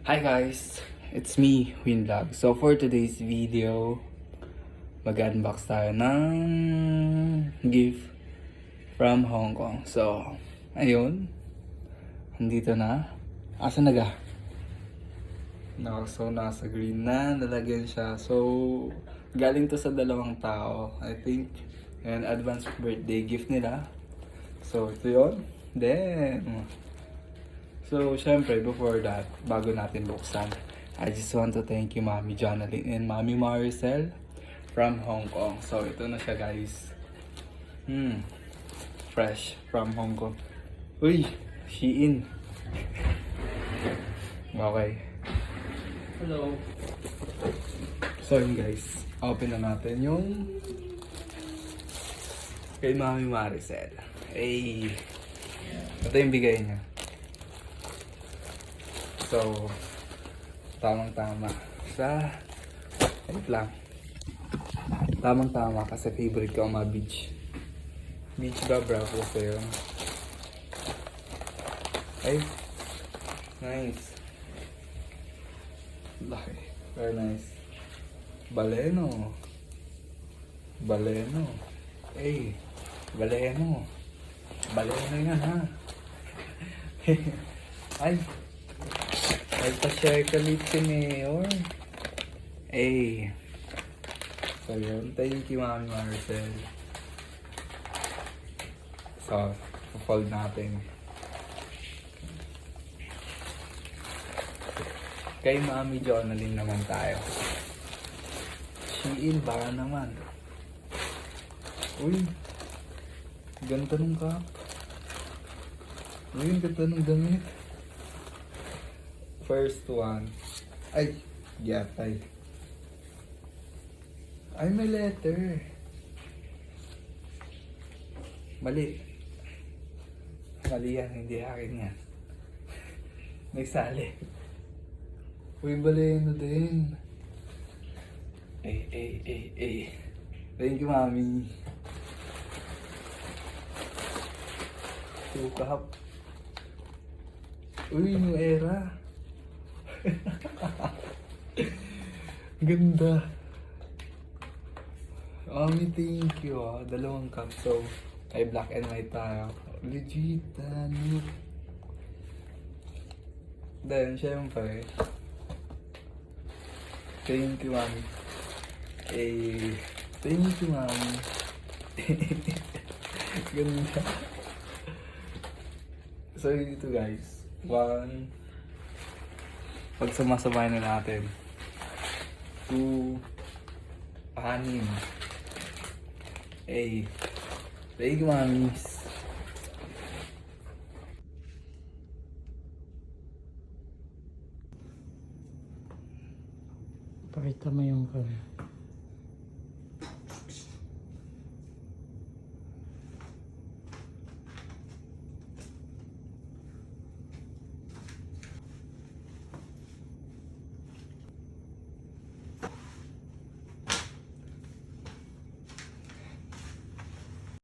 Hi guys, it's me, Winvlog. So for today's video, mag-unbox tayo ng gift from Hong Kong. So, ayun, andito na. Asa na ga? So nasa green na, nalagyan siya. So, galing to sa dalawang tao, I think. And advance birthday gift nila. So, ito yun. Then, so, syempre, before that, bago natin buksan, I just want to thank you, Mami Jonalyn and Mami Maricel from Hong Kong. So, ito na siya, guys. Fresh from Hong Kong. Uy, Shein. Okay. Hello. So, yun, guys. Open na natin yung kay Mami Maricel. Hey. Ito yung bigay niya. So, tamang-tama sa... Wait lang. Tamang-tama kasi favorite ko ang mga beach. Beach ba, bro? Kasi yun. Ay. Nice. Laki. Very nice. Baleno. Baleno. Ay. Baleno. Baleno yan, ha? Ay. Nagpa-share ka ulit si Mayor. Eh. So yun. Thank you, Mami Maricel. So, fold natin. Kay Mami Jonalyn naman tayo. Shein, baka naman. Uy. Ganda nung cup. Uy, ganda nung damit. First one. Ay, yatay. Ay, may letter. Mali. Mali yan, hindi akin yan. Nagsali. Uy, baleno din. Eh. Thank you, Mami. Sukap. Uy, new era. Ganda. Mami, thank you ah. Dalawang cup. So, ay black and white tayo. Legit, ano. Then, syempre, thank you, Mami. Eh, thank you, Mami. Ganda. So, ito guys. One. Pag sumasabay na natin. 2. 6. Eh. Thank you, Mamis. Pakita mo yung camera.